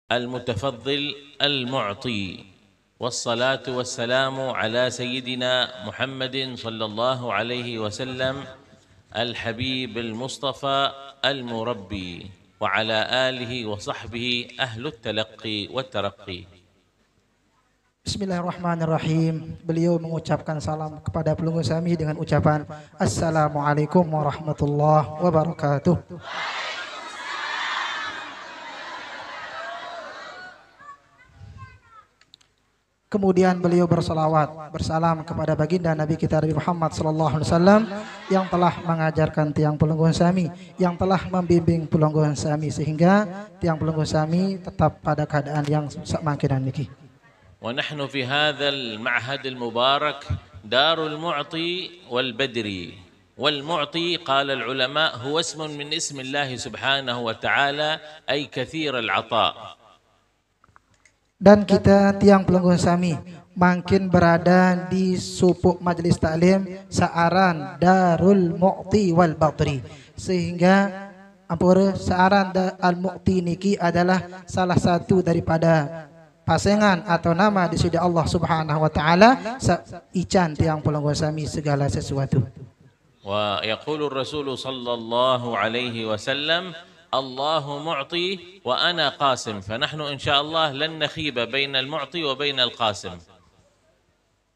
المتفضل المعطي، والصلاة والسلام على سيدنا محمد صلى الله عليه وسلم الحبيب المصطفى المربي، وعلى آله وصحبه أهل التلقي والترقي. Bismillahirrahmanirrahim. Beliau mengucapkan salam kepada pelunggu sami dengan ucapan Assalamualaikum warahmatullahi wabarakatuh. Kemudian beliau bersalam kepada baginda Nabi kita Nabi Muhammad sallallahu alaihi wasallam yang telah mengajarkan tiang pelunggu sami, yang telah membimbing pelunggu sami sehingga tiang pelunggu sami tetap pada keadaan yang semakin niki. ونحن في هذا المعهد المبارك دار المعطي والبدري، والمعطي قال العلماء هو اسم من اسم الله سبحانه وتعالى أي كثير العطاء. Dan kita tiang pelunggu sami makin berada di supuk majelis taklim searan Darul Mu'ti wal Badri, sehingga ampura searan Al Mu'ti niki adalah salah satu daripada pasangan atau nama di sisi Allah Subhanahu wa taala ican tiang pelunggu sami segala sesuatu. Wa yaqulu Rasul sallallahu alaihi wasallam Allahu mu'ti wa ana qasim, fa nahnu insyaallah lan nakhiba bainal mu'ti wa bainal qasim.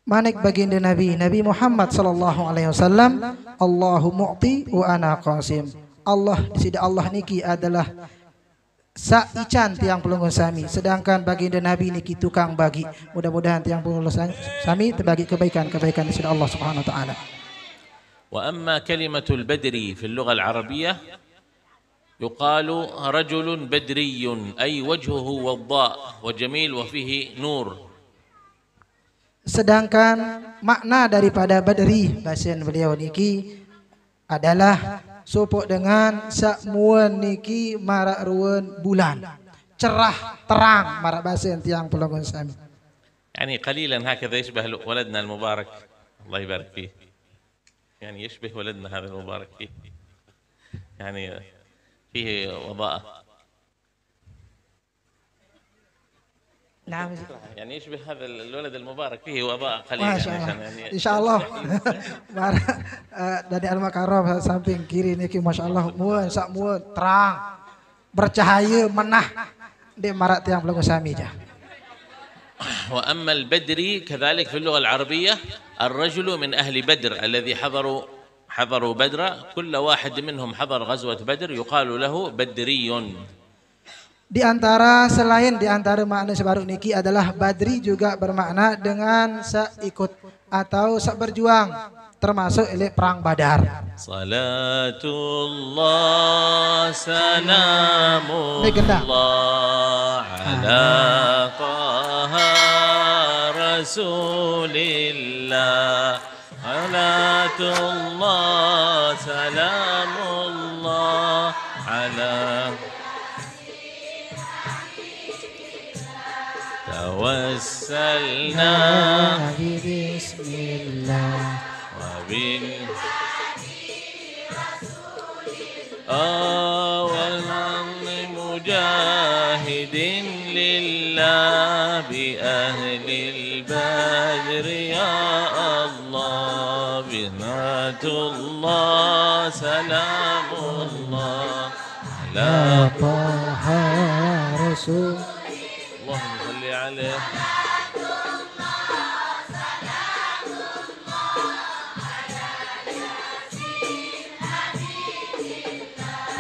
Manik baginda Nabi Muhammad sallallahu alaihi wasallam, Allahu mu'ti wa ana qasim. Allah di sisi Allah niki adalah ican tiang pelunggu sami, sedangkan baginda Nabi niki tukang bagi. Mudah-mudahan tiang pelunggu sami terbagi kebaikan-kebaikan di sisi Allah Subhanahu wa taala. Wa amma kalimatul badri fi al-lugha al-arabiyyah yuqalu rajulun badriyyun ay wajhuhu wadda' wa jamil wa fihi nur. Sedangkan makna daripada badri bahasa beliau niki adalah supuk dengan sakmuan niki marak ruan bulan cerah terang marak bahasa tiang pelunggu sami. يعني قليلا هكذا يشبه ولدنا المبارك الله يبارك فيه، يعني يشبه ولدنا هذا المبارك فيه، يعني فيه وضاءة، نعم يعني يشبه هذا الولد المبارك فيه وضاءة قليلا. ما شاء الله insya Allah dari Al-Makaram samping kiri niki masya Allah muan sak muan terang bercahaya menah di marak tiang pelunggu sami jah. وأما البدري كذلك في اللغة العربية الرجل من أهل بدر الذي حضروا بدر، كل واحد منهم حضر غزوة بدر يقال له بدري. Di antara makna sebaru niki adalah badri juga bermakna dengan seikut atau berjuang, termasuk perang Badar. Salatullah salamullah ala taha rasulillah, salatullah salamullah ala توسلنا بسم الله وبال والمن مجاهد لله بأهل البدر يا الله، بنات الله سلام الله على طه رسول اللهم صل عليه.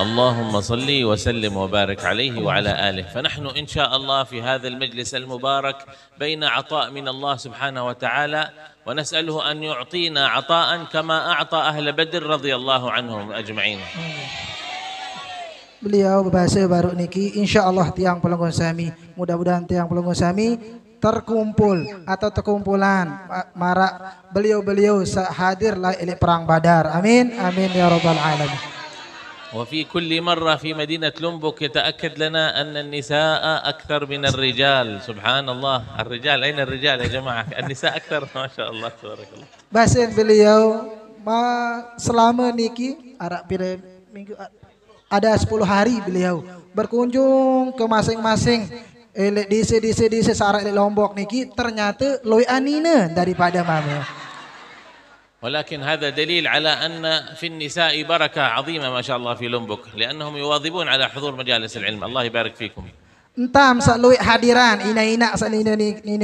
اللهم صل وسلم وبارك عليه وعلى آله. فنحن إن شاء الله في هذا المجلس المبارك بين عطاء من الله سبحانه وتعالى، ونسأله أن يعطينا عطاء كما أعطى أهل بدر رضي الله عنهم أجمعين. Beliau berbahasa baru niki insyaallah tiang pelunggu sami, mudah-mudahan tiang pelunggu sami terkumpul atau terkumpulan marak beliau-beliau hadir lah perang Badar. Amin amin ya rabbal alamin. وفي كل مرة في مدينة لومبوك يتأكد لنا أن النساء أكثر من الرجال. سبحان الله، الرجال أين الرجال يا جماعة؟ النساء أكثر ما شاء الله تبارك الله. Bahasa beliau selama niki minggu ada 10 hari beliau berkunjung ke masing-masing Elek dise sarak elek Lombok niki ternyata loy anina daripada mama. ولكن هذا دليل على أن في النساء بركة عظيمة ما شاء الله في لومبوك لأنهم يواظبون على حضور مجالس العلم. الله يبارك فيكم. Entam salui hadiran ina sa nina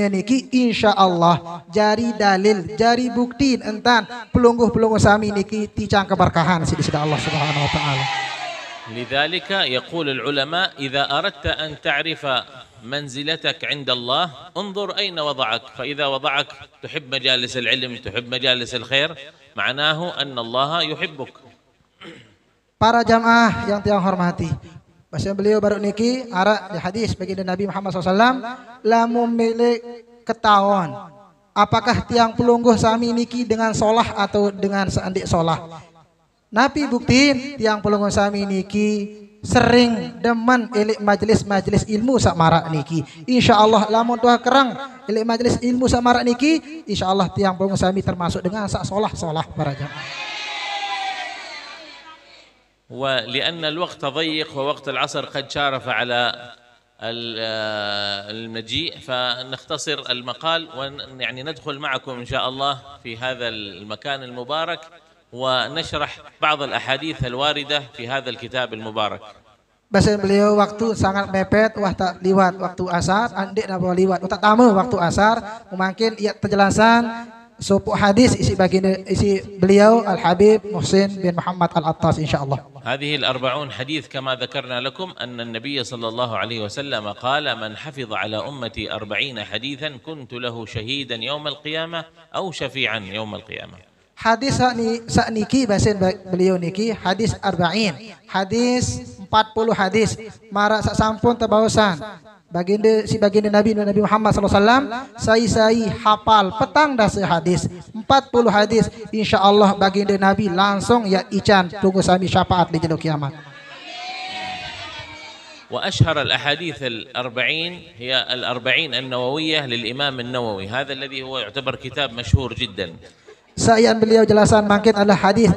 niki insyaallah jari dalil jari bukti entan pelungguh sami niki ticang keberkahan sidi Allah Subhanahu wa taala. لذلك يقول العلماء إذا أردت أن تعرف منزلتك عند الله انظر أين وضعك، فإذا وضعك تحب مجالس العلم تحب مجالس الخير معناه أن الله يحبك. Para jamaah yang tiang hormati, bahasa beliau baru niki ara di hadis baginda Nabi Muhammad SAW lamun milik ketahuan apakah tiang pelungguh sami niki dengan solah atau dengan seandik solah. Nabi buktiin tiang pelungguh sami niki sering demen elik majelis ilmu sak marak niki. Insyaallah lamun tuah kerang elik majelis ilmu sak marak niki, insyaallah tiang pelungguh sami termasuk dengan sak solah para jamaah. ولأن الوقت ضيق ووقت العصر قد شارف على المجيء فنختصر المقال ويعني ندخل معكم إن شاء الله في هذا المكان المبارك ونشرح بعض الأحاديث الواردة في هذا الكتاب المبارك. Bahasa beliau waktu sangat mepet, wah tak liwat waktu asar, andik nak bawa liwat, tak tamu waktu asar, mungkin ia penjelasan supu hadis isi beliau Al Habib Muhsin bin Muhammad Al Attas insyaallah. هذه الأربعون حديث كما ذكرنا لكم أن النبي صلى الله عليه وسلم قال من حفظ على أمتي 40 حديثا كنت له شهيدا يوم القيامة أو شفيعا يوم القيامة. Hadis sakniki bahasa beliau niki hadis 40, hadis 40 hadis marak sak sampun tebawasan baginda Nabi Muhammad SAW sai hafal petang dah hadis 40 hadis insyaallah baginda Nabi langsung ya ican tunggu sami syafaat di jero kiamat. وأشهر الأحاديث الأربعين هي الأربعين النووية للإمام النووي، هذا الذي هو يعتبر كتاب مشهور جدا. Sayan beliau jelasan mungkin adalah hadis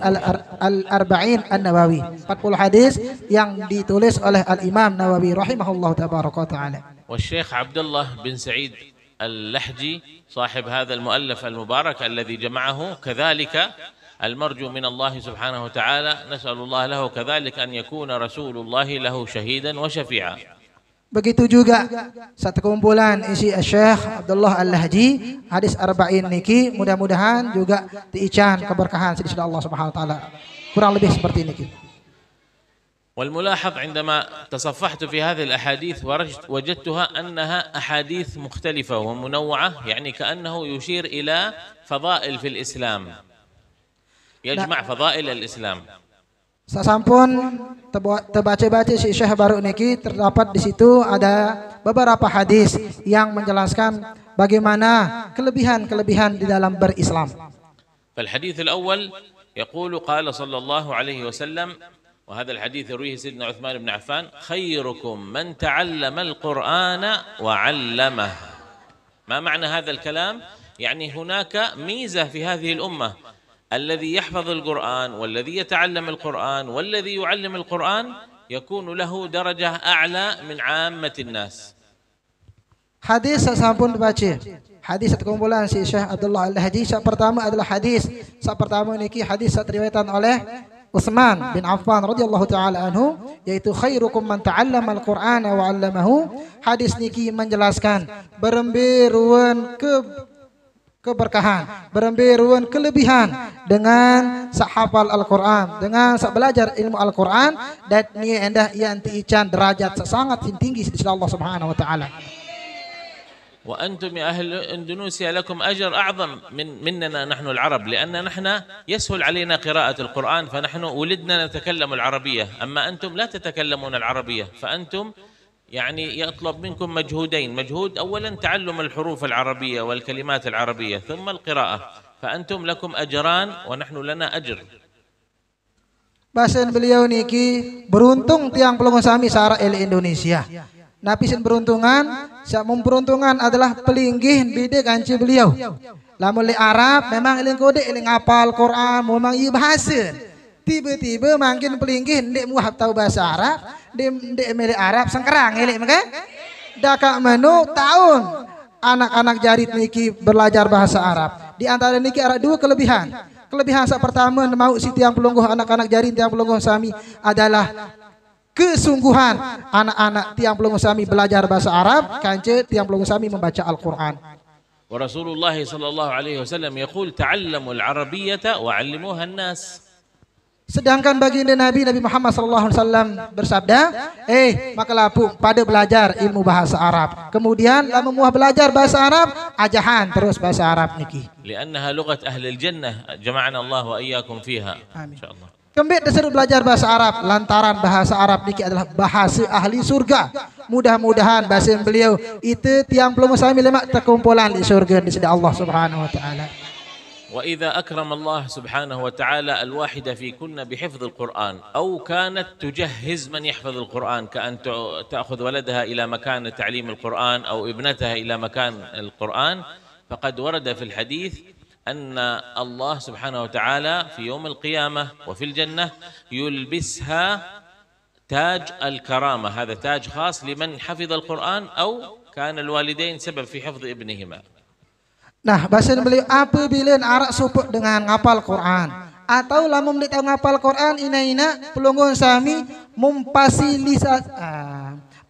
Al-Arba'in An-Nawawi, 40 hadis yang ditulis oleh Al-Imam Nawawi rahimahullah tabaraka taala. والشيخ عبد الله بن سعيد اللحجي صاحب هذا المؤلف المبارك الذي جمعه كذلك المرجو من الله سبحانه وتعالى نسأل الله له كذلك أن يكون رسول الله له شهيدا وشفيعا. Begitu juga satu kumpulan isi Syekh Abdullah Al-Lahji hadis arba'in niki mudah-mudahan juga diican keberkahan sidi Allah Subhanahu wa taala. Kurang lebih seperti niki. والملاحظ عندما تصفحت في هذه الأحاديث وجدتها أنها أحاديث مختلفة ومنوعة يعني كأنه يشير إلى فضائل في الإسلام يجمع فضائل الإسلام. Sasampun terbaca-baca si Syekh baru niki terdapat di situ ada beberapa hadis yang menjelaskan bagaimana kelebihan-kelebihan di dalam berislam. فالحديث الأول يقول قال صلى الله عليه وسلم وهذا الحديث يرويه سيدنا عثمان بن عفان خيركم من تعلم القرآن وعلمه. ما معنى هذا الكلام؟ يعني هناك ميزة في هذه الأمة الذي يحفظ القرآن والذي يتعلم القرآن والذي يعلم القرآن يكون له درجة أعلى من عامة الناس. Hadis sampun dibaca. Hadis satu kumpulan si Syekh Abdullah Al-Lahji. Yang pertama adalah hadis. Yang pertama niki hadis riwayatan oleh Utsman bin Affan radhiyallahu taala anhu yaitu khairukum man ta'allama al-Qur'ana wa 'allamahu. Hadis niki menjelaskan beremberuan keberkahan, beremberuan kelebihan dengan sahafal Al-Quran, dengan belajar ilmu Al-Quran dan ni endah yang tiican derajat sangat tinggi di sisi Allah Subhanahu wa taala. وأنتم يا أهل إندونيسيا لكم أجر أعظم مننا نحن العرب لأن نحن يسهل علينا قراءة القرآن فنحن ولدنا نتكلم العربية أما أنتم لا تتكلمون العربية فأنتم يعني يطلب منكم مجهودين، مجهود أولا تعلم الحروف العربية والكلمات العربية ثم القراءة فأنتم لكم أجران ونحن لنا أجر. Bahasa beliau niki beruntung tiang pelongo sami sara el Indonesia. Napisin beruntungan, siap memperuntungan adalah pelinggih bide kanci beliau. Lamun le Arab memang eling kode eling ngapal Quran memang iya bahasa. Tiba-tiba makin pelinggih ndek muhab tahu bahasa Arab, ndek milik Arab sengkerang eling maka Dakak menu tahun anak-anak jarit niki belajar bahasa Arab. Di antara niki ada dua kelebihan. Kelebihan yang pertama mau si tiang pelungguh anak-anak jarit tiang pelungguh sami adalah kesungguhan anak-anak tiang pelungguh sami belajar bahasa Arab, kance tiang pelungguh sami membaca Al-Qur'an. ورسول الله صلى الله عليه وسلم يقول تعلموا العربية وعلموها الناس. Sedangkan baginda Nabi Muhammad SAW bersabda, maka lapu pada belajar ilmu bahasa Arab. Kemudian lama muah belajar bahasa Arab, ajahan terus bahasa Arab niki. لأنها لغة أهل الجنة جمعنا الله وإياكم فيها. إن شاء الله. Kembali disuruh belajar bahasa Arab lantaran bahasa Arab niki adalah bahasa ahli surga. Mudah-mudahan bahasa beliau itu tiang pelungguh sami lemak terkumpulan di surga di sisi Allah Subhanahu wa taala. وإذا أكرم الله سبحانه وتعالى الواحدة في كنا بحفظ القرآن أو كانت تجهز من يحفظ القرآن كأن تأخذ ولدها إلى مكان تعليم القرآن أو ابنتها إلى مكان القرآن فقد ورد في الحديث أن الله سبحانه وتعالى في يوم القيامة وفي الجنة يلبسها تاج الكرامة. هذا تاج خاص لمن حفظ القرآن أو كان الوالدين سبب في حفظ ابنهما. Nah, bahasa beliau apabila arak supuk dengan ngapal Quran atau lamun dia tahu ngapal Quran ina pelungguh sami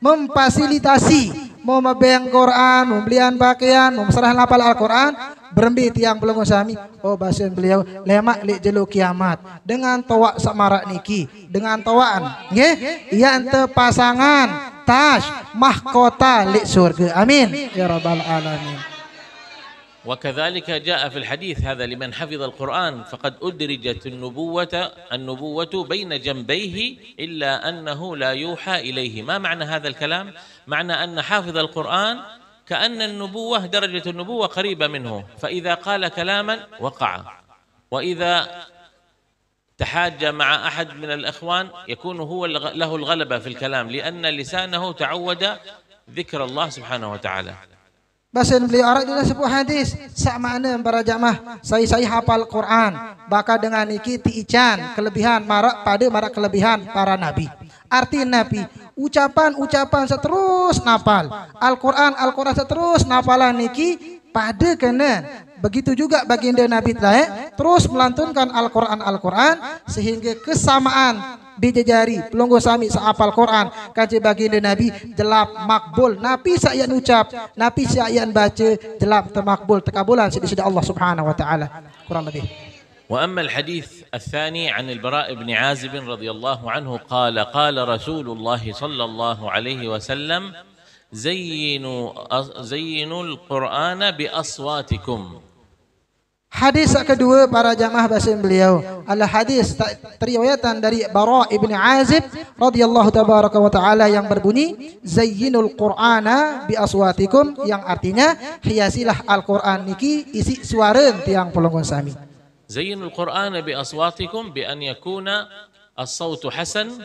memfasilitasi mau mabeng Quran, membelian pakaian, memserah ngapal Al-Quran, berembi tiang pelungguh sami. Oh bahasa beliau lemak li jelu kiamat dengan tawak samarak niki, dengan tawaan nggih iya ente pasangan taj mahkota li surga. Amin ya rabbal alamin. وكذلك جاء في الحديث هذا لمن حفظ القرآن فقد أدرجت النبوة بين جنبيه إلا أنه لا يوحى إليه. ما معنى هذا الكلام؟ معنى أن حافظ القرآن كأن النبوة درجة النبوة قريبة منه، فإذا قال كلاما وقع، وإذا تحاج مع أحد من الأخوان يكون هو له الغلبة في الكلام لأن لسانه تعود ذكر الله سبحانه وتعالى. Bahasa beliau Arab dalam sebuah hadis sak makna para jamaah saya hafal Quran baka dengan niki tiican kelebihan marak kelebihan para nabi. Arti nabi ucapan seterus napal Al-Quran seterus napalan niki pada kena. Begitu juga baginda Nabi terus melantunkan Al-Quran sehingga kesamaan bijajari pelungguh sami seapal Quran kaji baginda Nabi jelap makbul napi sayan ucap napi sayan baca jelap termakbul tekabulan sidi Allah Subhanahu wa taala. Kurang lebih. وأما الحديث الثاني عن البراء بن عازب رضي الله عنه قال رسول الله صلى الله عليه وسلم زينوا القرآن بأصواتكم. Hadis kedua para jamaah bahasa beliau adalah hadis riwayatan dari Bara ibn Azib radhiyallahu tabaraka wa taala yang berbunyi zayyinul qur'ana bi aswatikum, yang artinya hiasilah Al-Qur'an niki isi suara tiang pelungguh sami. zayyinul qur'ana bi aswatikum bi an yakuna as-sautu hasan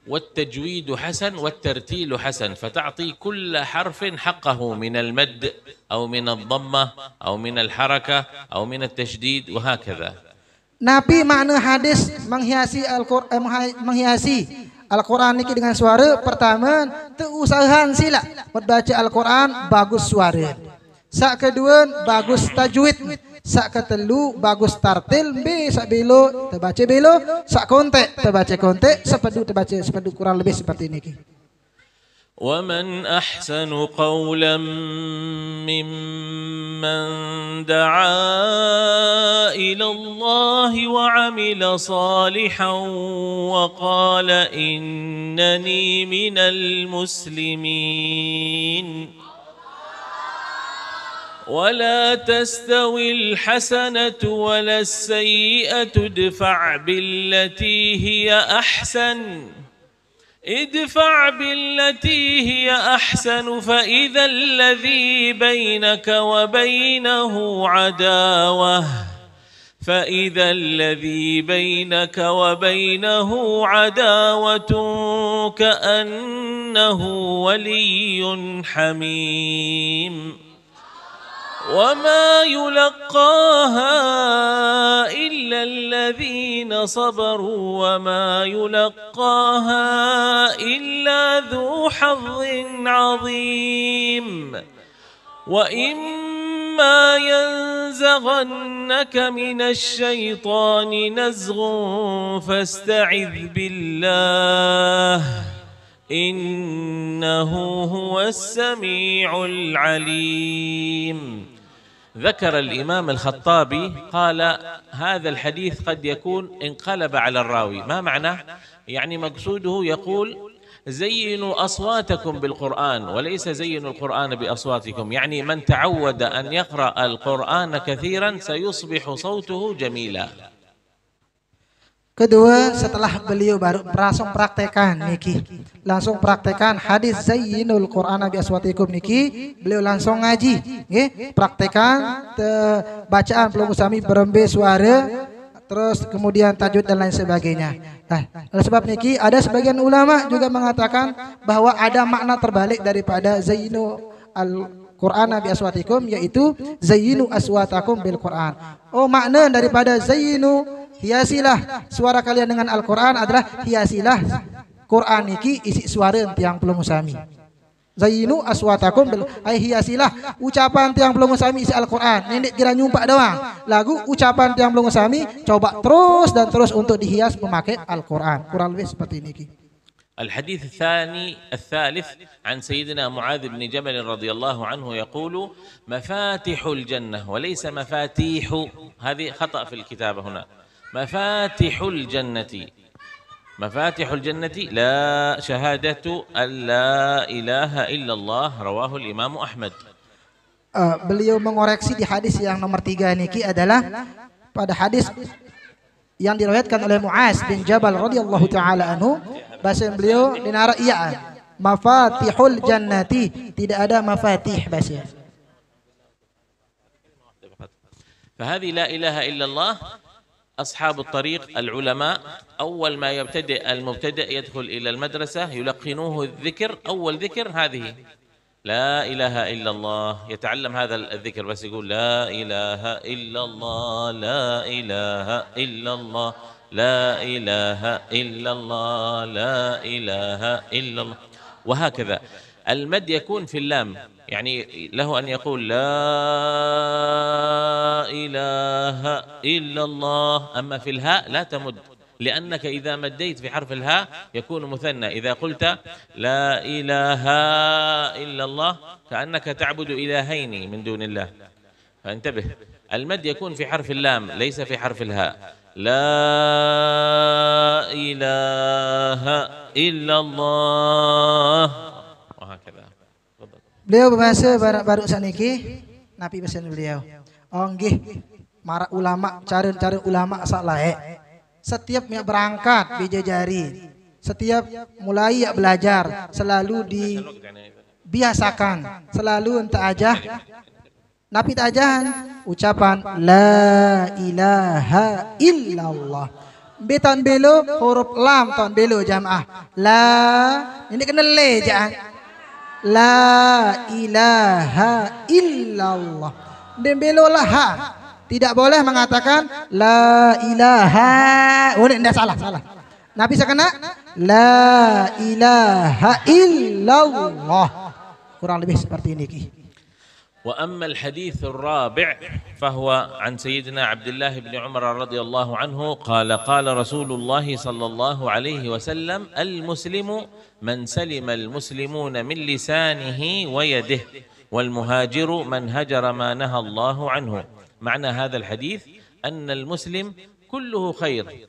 والتجويد حسن والترتيل حسن فتعطي كل حرف حقه من المد أو من الضمة أو من الحركة أو من التشديد وهكذا. Nabi makna hadis menghiasi Al-Quran niki dengan suara pertama teusahaan sila membaca Al-Quran bagus suara. Sak kedua bagus tajwid. Sak ketelu bagus tartil, sak belo terbaca belo, sak kontek terbaca kontek, sepedu terbaca sepedu, kurang lebih seperti ini. ومن أحسن قولا ممن دعا إلى الله وعمل صالحا وقال إنني من المسلمين ولا تستوي الحسنة ولا السيئة ادفع بالتي هي أحسن فإذا الذي بينك وبينه عداوة كأنه ولي حميم وما يلقاها إلا الذين صبروا وما يلقاها إلا ذو حظ عظيم وإما ينزغنك من الشيطان نزغ فاستعذ بالله إنه هو السميع العليم. ذكر الإمام الخطابي قال هذا الحديث قد يكون انقلب على الراوي. ما معناه؟ يعني مقصوده يقول زينوا أصواتكم بالقرآن وليس زينوا القرآن بأصواتكم، يعني من تعود أن يقرأ القرآن كثيرا سيصبح صوته جميلا. Kedua, setelah beliau baru langsung praktekan niki, langsung praktekan hadis zayyinul Qur'ana bi aswatikum niki, beliau langsung ngaji, nggih, praktekan bacaan pelunggu sami berembe suara, terus kemudian tajwid dan lain sebagainya. Nah, oleh sebab niki ada sebagian ulama juga mengatakan bahwa ada makna terbalik daripada zayyinu al-Qur'ana bi aswatikum, yaitu zayyinu aswatakum bil Qur'an. Oh, makna daripada zayyinu hiasilah suara kalian dengan Al-Quran adalah hiasilah Quran niki isi suara tiang pelungu sami. Zayyinu aswatakum hiasilah ucapan tiang pelungu sami isi Al-Quran. Nenek kira nyumpak doang. Lagu ucapan tiang pelungu sami coba terus dan terus untuk dihias memakai Al-Quran. Kurang lebih seperti ini. الحديث الثالث عن سيدنا معاذ بن جبل رضي الله عنه يقول مفاتح الجنة وليس مفاتيح، هذه خطأ في الكتابة هنا. مفاتح الجنة، مفاتح الجنة لا شهادة أن لا إله إلا الله، رواه الإمام أحمد. Beliau mengoreksi di hadis yang nomor 3 niki adalah pada hadis yang diriwayatkan oleh Muaz bin Jabal radhiyallahu taala anhu, bahasa beliau dinara iya mafatihul jannati, tidak ada mafatih bahasa. فهذه لا إله إلا الله أصحاب الطريق العلماء أول ما يبتدئ المبتدئ يدخل إلى المدرسة يلقنوه الذكر، أول ذكر هذه لا إله إلا الله، يتعلم هذا الذكر بس يقول لا إله إلا الله لا إله إلا الله لا إله إلا الله لا إله إلا الله، وهكذا. المد يكون في اللام، يعني له أن يقول لا إله إلا الله، أما في الهاء لا تمد، لأنك إذا مديت في حرف الهاء يكون مثنى. إذا قلت لا إله إلا الله كأنك تعبد إلهين من دون الله، فانتبه. المد يكون في حرف اللام ليس في حرف الهاء. لا إله إلا الله، وهكذا. Beliau berbahasa baru saniki napi bahasa beliau. Oh nggih, marak ulama cara ulama sak laek. Setiap yang berangkat bijajari, setiap mulai ya belajar selalu dibiasakan, selalu entah aja napi tajahan ucapan la ilaha illallah. Beton belo huruf lam ton belo jamaah. La ini kena le jangan. La ilaha illallah. Dembelo lah ha. Tidak boleh mengatakan la ilaha. Oh, tidak salah. Nabi sekena la ilaha illallah. Kurang lebih seperti ini ki. وأما الحديث الرابع فهو عن سيدنا عبد الله بن عمر رضي الله عنه قال قال رسول الله صلى الله عليه وسلم المسلم من سلم المسلمون من لسانه ويده والمهاجر من هجر ما نهى الله عنه. معنى هذا الحديث أن المسلم كله خير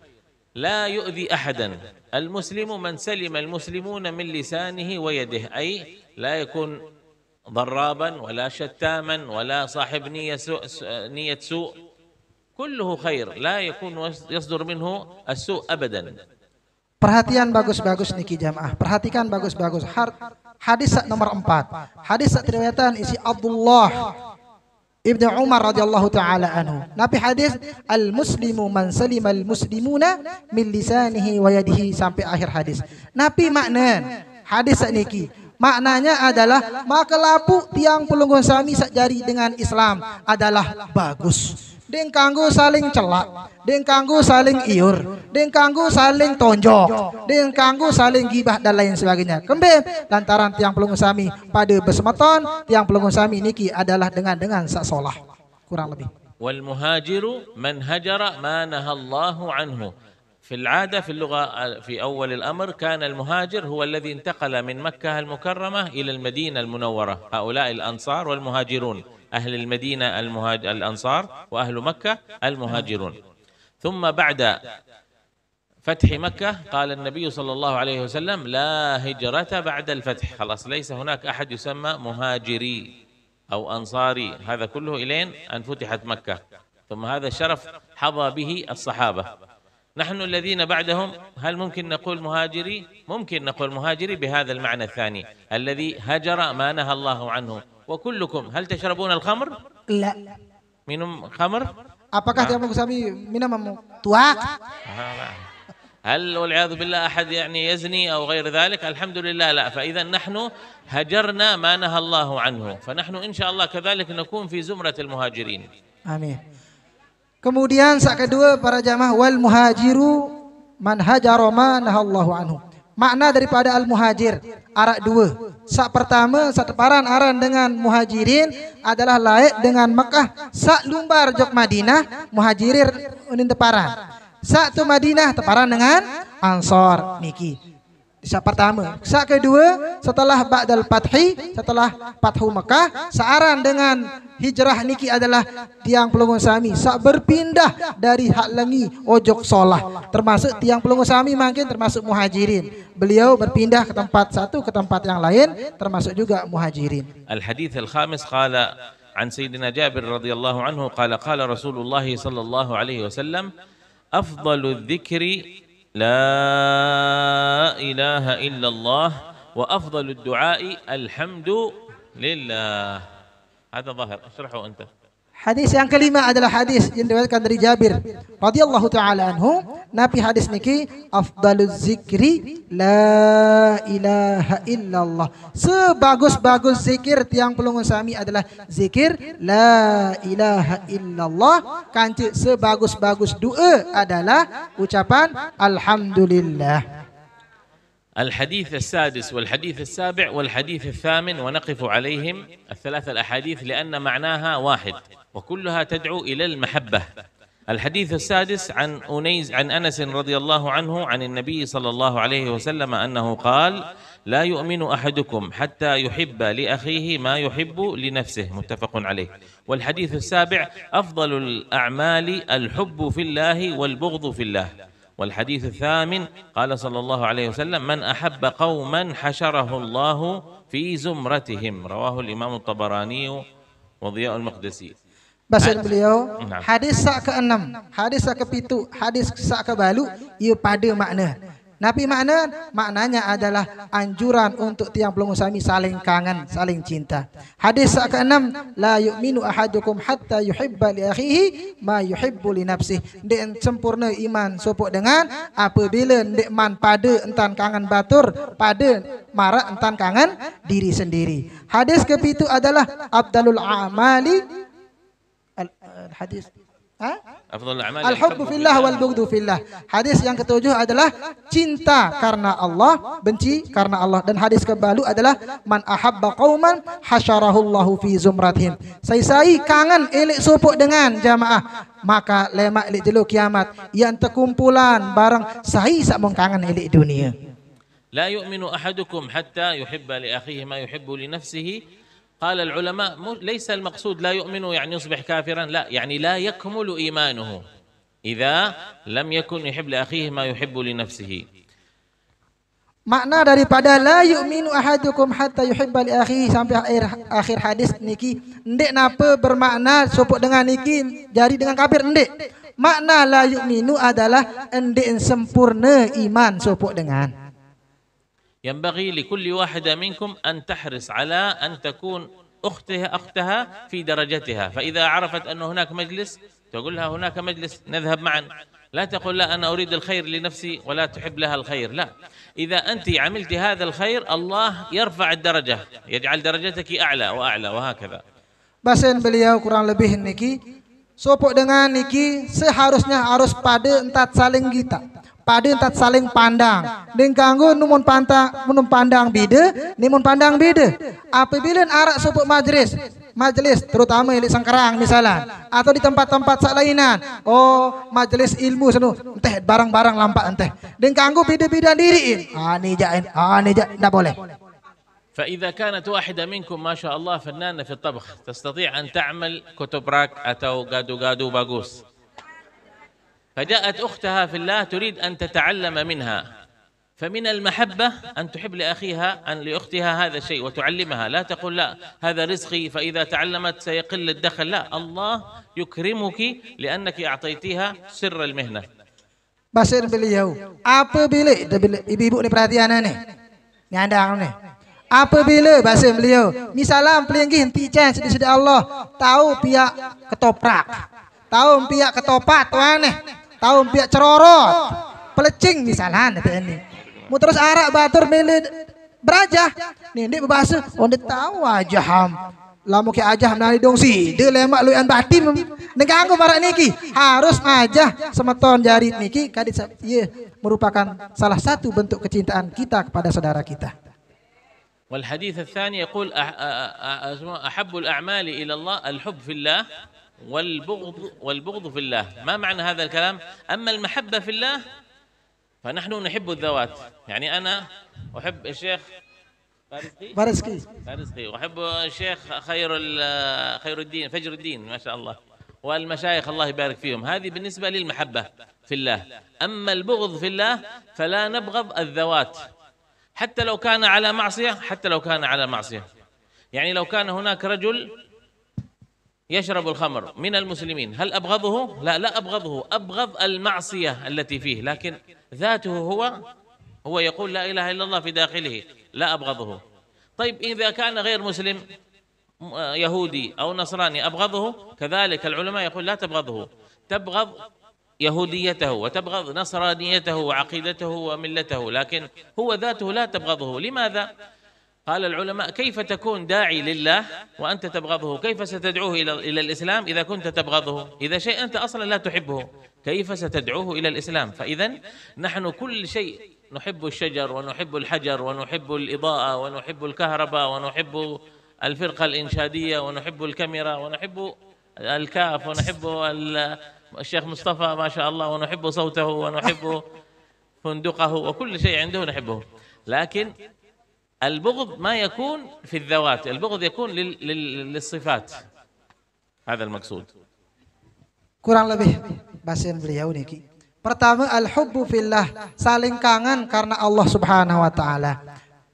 لا يؤذي أحدا. المسلم من سلم المسلمون من لسانه ويده، أي لا يكون ضرابا ولا شتاما ولا صاحب نية سوء، كله خير لا يكون يصدر منه السوء أبدا. Perhatian bagus-bagus niki jamaah. Perhatikan bagus-bagus. Hadis nomor 4. Hadis riwayatan isi Abdullah Ibnu Umar radhiyallahu taala anhu. Nabi hadis al-muslimu man salima al-muslimuna min lisanihi wa yadihi sampai akhir hadis. Nabi makna hadis niki maknanya adalah maka lapu tiang pelunggun sami sakjari dengan Islam adalah bagus. Ding kanggo saling celak, ding kanggo saling iur, ding kanggo saling tonjok, ding kanggo saling gibah dan lain sebagainya. Kembali lantaran tiang pelungu sami pada bersemeton, tiang pelungu sami niki adalah dengan sak solah. Kurang lebih. Wal muhajiru man hajara ma nahallahu anhu. في العادة في اللغة في أول الأمر كان المهاجر هو الذي انتقل من مكة المكرمة إلى المدينة المنورة. هؤلاء الأنصار والمهاجرون، أهل المدينة الأنصار وأهل مكة المهاجرون. ثم بعد فتح مكة قال النبي صلى الله عليه وسلم لا هجرة بعد الفتح. خلاص ليس هناك أحد يسمى مهاجري أو أنصاري، هذا كله إلين أن فتحت مكة. ثم هذا الشرف حظى به الصحابة. نحن الذين بعدهم هل ممكن نقول مهاجري؟ ممكن نقول مهاجري بهذا المعنى الثاني الذي هجر ما نهى الله عنه. وكلكم هل تشربون الخمر؟ لا. minum خمر؟ Apakah tiang pelungu sami minum tuak? هل والعياذ بالله أحد يعني يزني أو غير ذلك؟ الحمد لله لا. فإذا نحن هجرنا ما نهى الله عنه، فنحن إن شاء الله كذلك نكون في زمرة المهاجرين. آمين. Kemudian sak kedua para jamaah wal muhajiru man hajara ma nahallahu anhu. Makna daripada al muhajir arak dua. Sak pertama sak teparan aran dengan muhajirin adalah laik dengan Mekah. Sak lumbar jok Madinah muhajirin unin teparan. Sak tu Madinah teparan dengan Ansor niki. Sak pertama, sak kedua setelah ba'dal fathi, setelah Fathu Mekah, searan dengan hijrah niki adalah tiang pelungu sami sak berpindah dari hak lengi ojok solah, termasuk tiang pelungu sami mungkin termasuk muhajirin. Beliau berpindah ke tempat satu ke tempat yang lain, termasuk juga muhajirin. Al-hadits al-khamis qala an Sayyidina Jabir radhiyallahu anhu qala qala Rasulullah sallallahu alaihi wasallam afdalu dzikri لا إله إلا الله وأفضل الدعاء الحمد لله. هذا ظاهر، اشرحه أنت. Hadis yang kelima adalah hadis yang diriwayatkan dari Jabir radhiyallahu taala anhu. Nabi hadis niki afdaluz zikri la ilaha illallah. Sebagus-bagus zikir tiang pelungu sami adalah zikir la ilaha illallah. Kanci sebagus-bagus doa adalah ucapan alhamdulillah. الحديث السادس والحديث السابع والحديث الثامن ونقف عليهم الثلاث الأحاديث لأن معناها واحد وكلها تدعو إلى المحبة. الحديث السادس عن أنس رضي الله عنه عن النبي صلى الله عليه وسلم أنه قال لا يؤمن أحدكم حتى يحب لأخيه ما يحب لنفسه متفق عليه. والحديث السابع أفضل الأعمال الحب في الله والبغض في الله. والحديث الثامن قال صلى الله عليه وسلم من أحب قوما حشره الله في زمرتهم رواه الإمام الطبراني وضياء المقدسي. Bahasa beliau hadis sak ke-6, hadis sak ke-7, hadis sak ke-8 ia pada makna. Nabi maknanya adalah anjuran untuk tiang pelungu sami saling kangen, saling cinta. Hadis sak ke-6 la yu'minu ahadukum hatta yuhibba li akhihi ma yuhibbu li nafsihi. Ndek sempurna iman sopok dengan apabila ndek man pada entan kangen batur, pada marak entan kangen diri sendiri. Hadis ke-7 adalah abdalul a'mali hadis al-hubbu fillah wal bughdu fillah. Hadis yang ketujuh adalah cinta karena Allah, benci karena Allah. Dan hadis ke-8 adalah man ahabba qauman hasyarahullahu fi zumratihim. Sai kangen elek sopok dengan jamaah, maka lemak elek jelo kiamat yang terkumpulan barang sai sak mong kangen elek dunia. La yu'minu ahadukum hatta yuhibba li akhihi ma yuhibbu li nafsihi. قال العلماء ليس المقصود لا يؤمن يعني يصبح كافرا، لا، يعني لا يكمل إيمانه إذا لم يكن يحب لأخيه ما يحب لنفسه. Makna daripada la yu'minu ahadukum hatta yuhibba li akhihi sampai akhir hadis niki ndek napa bermakna sopok dengan niki jadi dengan kafir, ndek. Makna la yu'minu adalah ndek sempurna iman sopok dengan. ينبغي لكل واحدة منكم أن تحرص على أن تكون أختها في درجتها. فإذا عرفت أن هناك مجلس تقول لها هناك مجلس نذهب معا. لا تقول لا أنا أريد الخير لنفسي ولا تحب لها الخير، لا. إذا أنت عملت هذا الخير الله يرفع الدرجة، يجعل درجتك أعلى وأعلى وهكذا. Bahasan beliau kurang lebih niki sopok dengan niki seharusnya harus pada entat saling kita. Pada entat saling pandang. Den kanggo numun pandang beda, nimun pandang beda. Apabila arak sopok majelis terutama di Sangkarang misalnya atau di tempat-tempat salainan, oh majelis ilmu senu enteh barang-barang lampak enteh. Den kanggo beda-beda diriin. Ni ndak boleh. فإذا كانت واحدة منكم ما شاء الله فنانة في الطبخ تستطيع أن تعمل كتبراك أو قادو باقوس، فجاءت أختها في الله تريد أن تتعلم منها، فمن المحبة أن تحب لأخيها لأختها هذا الشيء وتعلمها، لا تقول لا هذا رزقي فإذا تعلمت سيقل الدخل، لا، الله يكرمك لأنك أعطيتيها سر المهنة. Basir beliau, apabila ibu-ibu ni perhatian ni, nyandang ni. Apabila bahasa beliau, misalnya pelinggi henti cang sedih Allah, tahu pihak ketoprak, tahu pihak ketopat tuan tahu pihak cerorot, pelecing misalnya ini. Mu terus arak batur milih berajah. Nih dia berbahasa, oh dia tahu aja ham. Lamu ke ajah nari dong si, dia lemak luyan batin. Neganggu barak niki harus ajah semeton jari niki kadit iya merupakan salah satu bentuk kecintaan kita kepada saudara kita. والحديث الثاني يقول أحب الأعمال إلى الله الحب في الله والبغض في الله. ما معنى هذا الكلام؟ أما المحبة في الله فنحن نحب الذوات، يعني أنا أحب الشيخ فارسقي وأحب الشيخ خير الدين فجر الدين ما شاء الله والمشايخ الله يبارك فيهم، هذه بالنسبة للمحبة في الله. أما البغض في الله فلا نبغض الذوات حتى لو كان على معصية، يعني لو كان هناك رجل يشرب الخمر من المسلمين هل أبغضه؟ لا أبغضه، أبغض المعصية التي فيه، لكن ذاته هو يقول لا إله إلا الله في داخله لا أبغضه. طيب إذا كان غير مسلم يهودي أو نصراني أبغضه؟ كذلك العلماء يقول لا تبغضه، تبغض يهوديته وتبغض نصرانيته وعقيدته وملته، لكن هو ذاته لا تبغضه. لماذا؟ قال العلماء كيف تكون داعي لله وأنت تبغضه؟ كيف ستدعوه إلى الإسلام إذا كنت تبغضه؟ إذا شيء أنت أصلا لا تحبه كيف ستدعوه إلى الإسلام؟ فإذا نحن كل شيء نحب الشجر ونحب الحجر ونحب الإضاءة ونحب الكهرباء ونحب الفرقة الإنشادية ونحب الكاميرا ونحب الكاف ونحب الشيخ مصطفى ما شاء الله ونحب صوته ونحب فندقه وكل شيء عنده نحبه، لكن البغض ما يكون في الذوات، البغض يكون للصفات، هذا المقصود. Kurang lebih bahasa beliau niki. Pertama al-hubbu fillah, saling kangen karena Allah Subhanahu wa taala.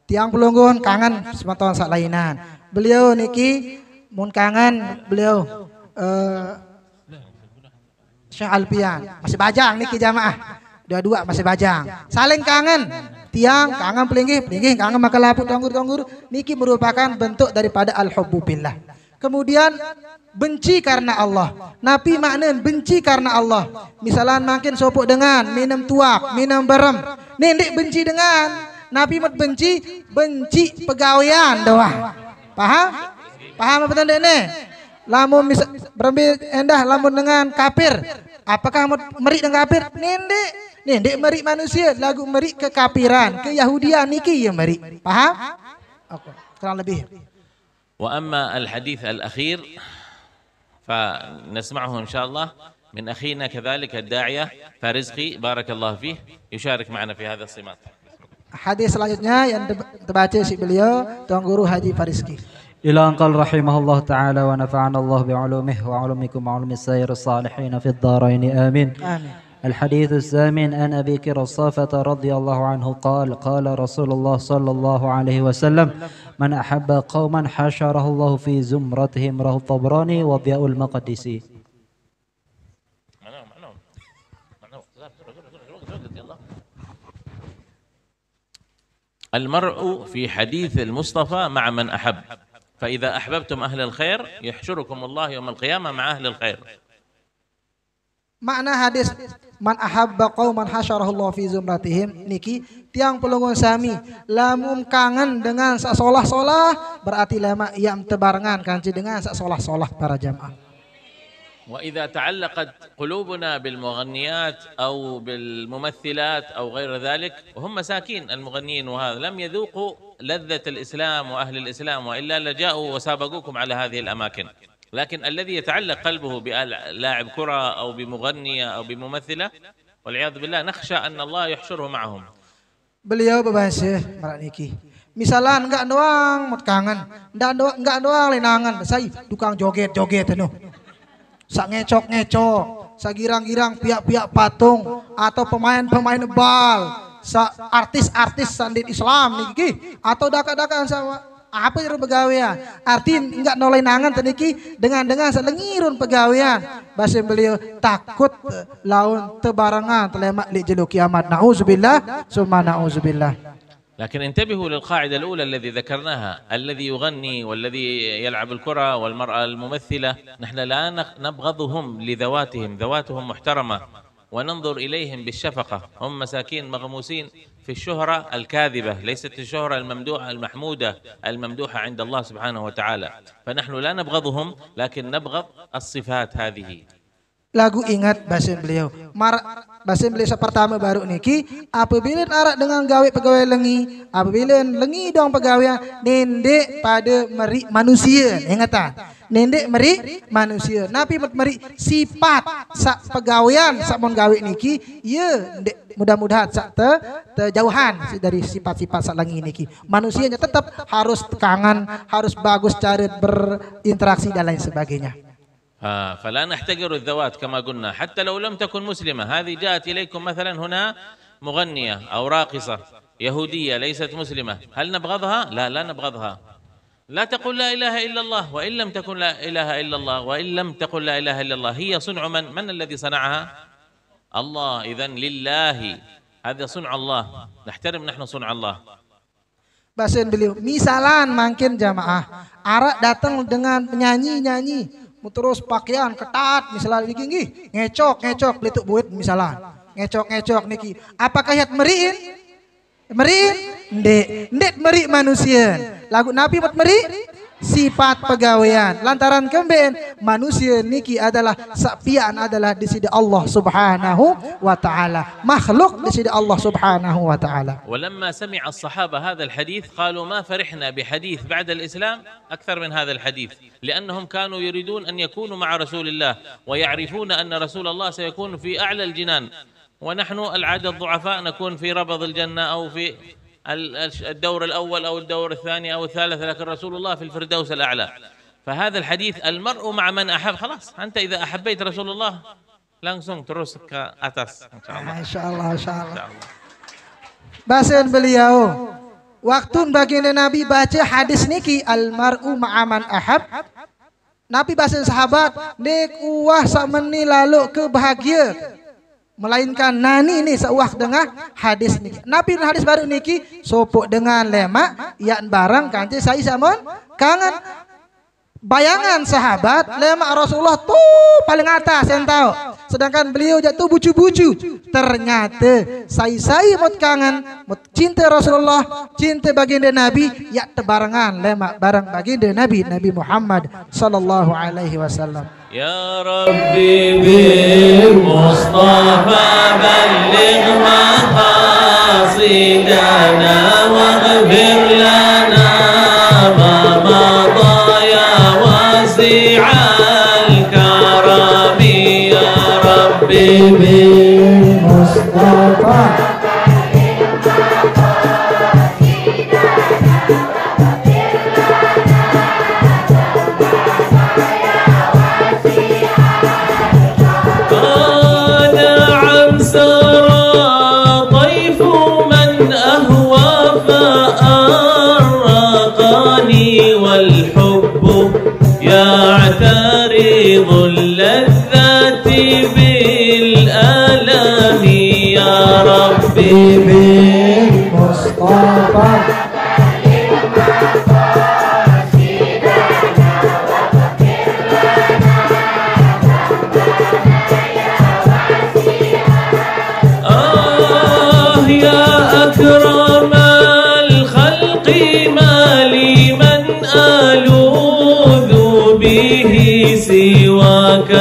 Tiang pelunggun kangen semeton salainan. Beliau niki mun kangen beliau Syekh Alpian masih bajang niki jamaah. Dua-dua masih bajang. Saling kangen. Tiang kangen pelinggi kangen makan laput tonggur niki merupakan bentuk daripada al-hubbu fillah. Kemudian benci karena Allah. Nabi makna benci karena Allah. Misalnya makin sopok dengan minum tuak, minum berem. Nendik benci dengan Nabi mat benci pegawaian doang. Paham apa tanda ini? Lamun berembi endah lamun dengan kafir. Apakah merik dengan kafir? Nendik merik manusia, lagu merik kekafiran, keyahudian niki ya merik. Paham? Oke, kurang lebih. وأما الحديث الأخير فنسمعه إن شاء الله من أخينا كذلك الداعية فارزقي بارك الله فيه يشارك معنا في هذا الصمات. Hadis selanjutnya yang terbaca si beliau Tuan Guru Haji Farizki. إلى أن قال رحمه الله تعالى ونفعنا الله بعلومه وعلومكم وعلوم السائر الصالحين في الدارين آمين. الحديث الثامن عن أبي كرصافة رضي الله عنه قال قال رسول الله صلى الله عليه وسلم من أحب قوما حشره الله في زمرتهم رواه الطبراني وضياء المقدسي. المرء في حديث المصطفى مع من أحب، فإذا أحببتم أهل الخير يحشركم الله يوم القيامة مع أهل الخير. Makna hadis man ahabba qauman hasyarahullahu fi zumratihim niki tiang pelunggun sami lamun kangen dengan sak solah-solah berarti lama ia tebarengan kanci dengan sak solah-solah para jamaah. وإذا تعلقت قلوبنا بالمغنيات أو بالممثلات أو غير ذلك، وهم مساكين المغنيين وهذا لم يذوقوا لذة الإسلام وأهل الإسلام، وإلا لجاءوا وسابقوكم على هذه الأماكن. لكن الذي يتعلق قلبه بلاعب كرة أو بمغنية أو بممثلة والعياذ بالله نخشى أن الله يحشره معهم. Beliau berbahasa marak niki. Misalan enggak doang mot kangen, enggak doang lenangan, saya tukang joget-joget anu. Sak ngecok-ngecok, sak girang-girang piak-piak patung atau pemain-pemain bal, sak artis-artis sandit Islam niki atau daka-daka sama apa yang pegawaian. Artin enggak nolai nangan teniki dengan selengirun pegawaian. Bahasa beliau takut laun tebarangan telemak li jelu kiamat. Nauzubillah summa nauzubillah. لكن انتبهوا للقاعدة الأولى الذي ذكرناها، الذي يغني والذي يلعب الكرة والمرأة الممثلة نحن لا نبغضهم لذواتهم، ذواتهم محترمة وننظر إليهم بالشفقة، هم مساكين مغموسين في الشهرة الكاذبة، ليست الشهرة الممدوحة المحمودة الممدوحة عند الله سبحانه وتعالى، فنحن لا نبغضهم لكن نبغض الصفات هذه. Lagu ingat bahasa beliau. Bahasa beliau pertama baru niki, apabila arak dengan gawe pegawai lengi, apabila lengi dong pegawai nendek pada meri manusia, ingatan. Nendek meri manusia. Nabi meri sifat sak pegawaian sak mon gawe niki, ya mudah-mudahan sak terjauhan dari sifat-sifat sak lengi niki. Manusianya tetap harus kangen, harus bagus cara berinteraksi dan lain sebagainya. فلا نحتقر الذوات كما قلنا حتى لو لم تكن مسلمة. هذه جاءت إليكم مثلا هنا مغنية أو راقصة يهودية ليست مسلمة، هل نبغضها؟ لا نبغضها. لا تقول لا إله إلا الله وإن لم تكن لا إله إلا الله، وإن لم تقل لا إله إلا الله هي صنع من الذي صنعها؟ الله. إذن لله، هذا صنع الله، نحترم نحن صنع الله. Bahasa beliau, misalan makin jamaah arak datang dengan penyanyi-nyanyi terus pakaian ketat misalnya niki ngecok belituk buit misalnya ngecok niki, apakah yat meriin ndek meri manusia. Lagu Nabi mat meri sifat pegawaian lantaran kemben manusia niki adalah sapian adalah di sisi Allah Subhanahu wa taala, makhluk di sisi Allah Subhanahu wa taala. ولما سمع الصحابة هذا الحديث قالوا ما فرحنا بحديث بعد الإسلام أكثر من هذا الحديث، لأنهم كانوا يريدون أن يكونوا مع رسول الله ويعرفون أن رسول الله سيكون في أعلى الجنان، ونحن العادة الضعفاء نكون في ربض الجنة أو في الدور الأول أو الدور الثاني أو الثالث، لكن رسول الله في الفردوس الأعلى. فهذا الحديث المرء مع من أحب، خلاص أنت إذا أحبيت رسول الله langsung terus ke atas insyaallah. Bahasa beliau waktu baginda Nabi baca hadis niki almar'u ma'aman ahab, Nabi bahasa sahabat nek uah sameni lalu ke bahagia, melainkan nani ini seuah dengan hadis niki. Nabi hadis baru niki sopok dengan lemak yan barang kanci saya samon kangen. Bayangan sahabat lemak Rasulullah tuh paling atas yang tahu, sedangkan beliau jatuh bucu-bucu. Ternyata saya mot kangen, mot cinta Rasulullah, cinta baginda Nabi, ya tebarangan lemak barang baginda Nabi Muhammad sallallahu alaihi wasallam. Ya Rabbi bil Mustafa balligh maqasidana waghfir lana ma madha ya wasi'al karami ya Rabbi bil Mustafa. يعترض اللذات بالآلام يا ربي بالمصطفى. يا أكرم الخلق ما لي من آلوذ به سواك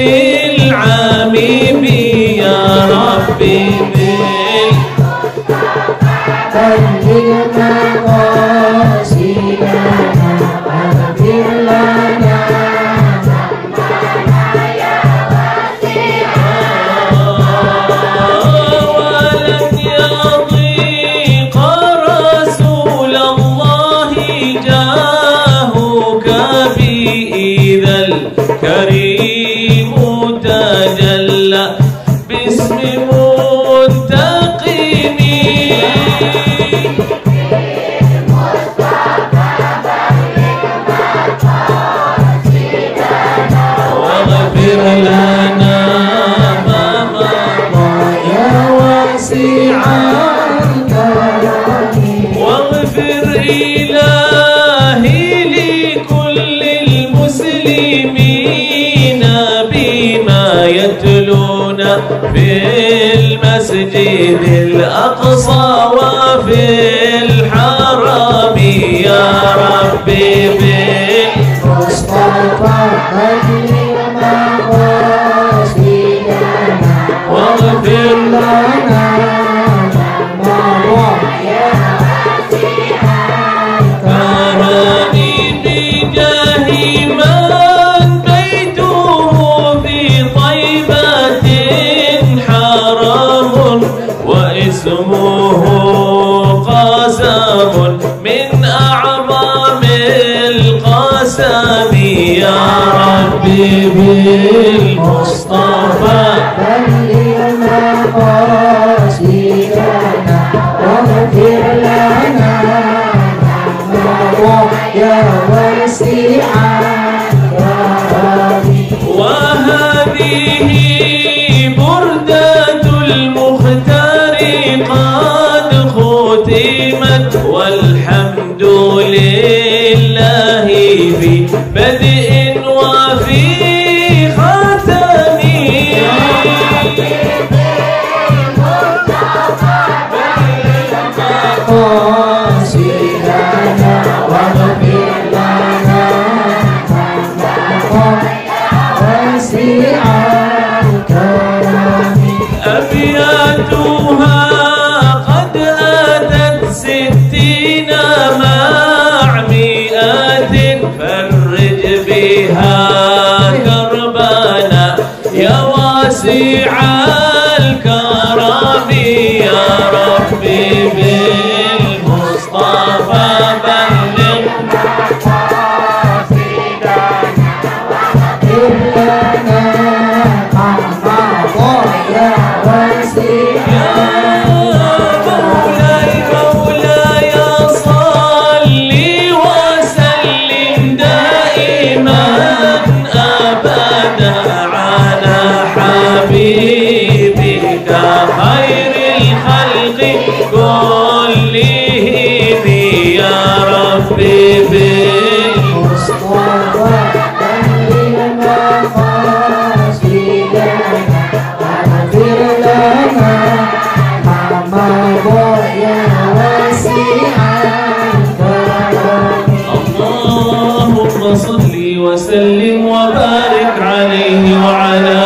بالعام يا ربي بلغنا قاصدنا واغفر لنا ولن يضيق رسول الله جاهك بي إذا الكريم تجلى باسم منتقم واغفر لنا ما مضى يا واسع الكرم واغفر إلهي لكل المسلمين بما يتلون في المسجد الأقصى وفي الحرم يا ربي بالمصطفى واغفر لنا ما وحيا كرمي بجاه من بيته في طيبة حرام واسمه قاسم من أعظم القسم يا ربي بالمصطفى بلغنا قاصدنا واغفر لنا يا واسع الكرم وهذه بردة المختار قد ختمت والحمد لله في بدء وفي ختم قاصدنا واغفر لنا واسع الكرم أبياتها قد أتت 60 مع 100 فرج بها كربنا يا واسع الكرم يا ربي بالمصطفى بلغ لنا محمد يا واسع مولاي صل وسلم دائما أبدا على حبيبك خير الخلق كلهم يا ربي مصطفى بلغنا قاصدنا واغفر لنا محمد يا واسع الكرم اللهم صل وسلم وبارك عليه وعلى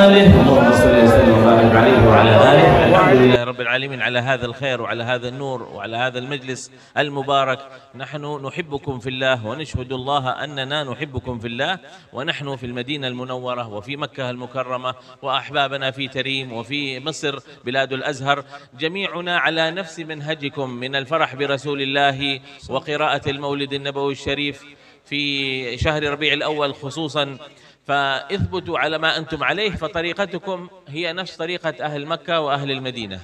آله اللهم صل وسلم وبارك عليه وعلى آله الحمد لله رب العالمين على هذا الخير وعلى هذا النور وعلى هذا المجلس المبارك. نحن نحبكم في الله ونشهد الله أننا نحبكم في الله ونحن في المدينة المنورة وفي مكة المكرمة وأحبابنا في تريم وفي مصر بلاد الأزهر جميعنا على نفس منهجكم من الفرح برسول الله وقراءة المولد النبوي الشريف في شهر ربيع الأول خصوصا. فاثبتوا على ما أنتم عليه فطريقتكم هي نفس طريقة أهل مكة وأهل المدينة.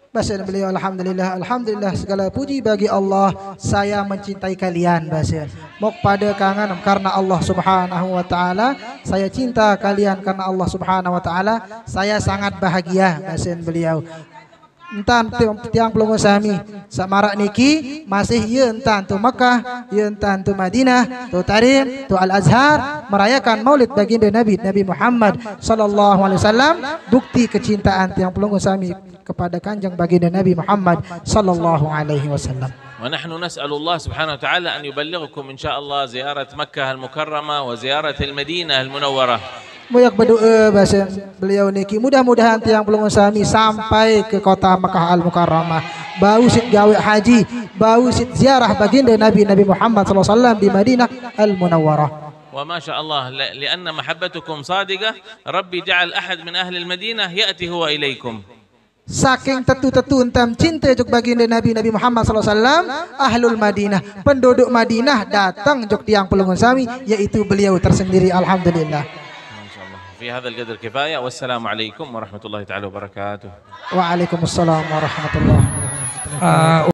Bahasa beliau alhamdulillah, alhamdulillah segala puji bagi Allah, saya mencintai kalian bahasa. Mok pada kangen karena Allah Subhanahu wa taala, saya cinta kalian karena Allah Subhanahu wa taala, saya sangat bahagia bahasa beliau. Entan tiang pelungu sami samarak niki masih ye entan tu Makkah, ye entan tu Madinah, tu Tarim, tu Al-Azhar merayakan Maulid baginda Nabi Muhammad sallallahu alaihi wasallam, bukti kecintaan tiang pelungu sami kepada kanjeng baginda Nabi Muhammad sallallahu alaihi wasallam. ونحن نسأل الله سبحانه وتعالى أن يبلغكم إن شاء الله زيارة مكة المكرمة وزيارة المدينة المنورة. Moyak berdoa bahasa beliau niki mudah-mudahan tiang pelungun sami sampai ke kota Makkah Al-Mukarramah. Bau sit gawe haji, bau sit ziarah baginda Nabi Muhammad SAW di Madinah Al-Munawwarah. وما شاء الله لأن محبتكم صادقة ربي جعل أحد من أهل المدينة يأتي هو إليكم. Saking tetu-tetu entam cinta jok baginda Nabi Muhammad SAW, ahlul Madinah, penduduk Madinah datang jok tiang pelungun sami, yaitu beliau tersendiri. Alhamdulillah. في هذا القدر كفاية والسلام عليكم ورحمة الله تعالى وبركاته. وعليكم السلام ورحمة الله وبركاته.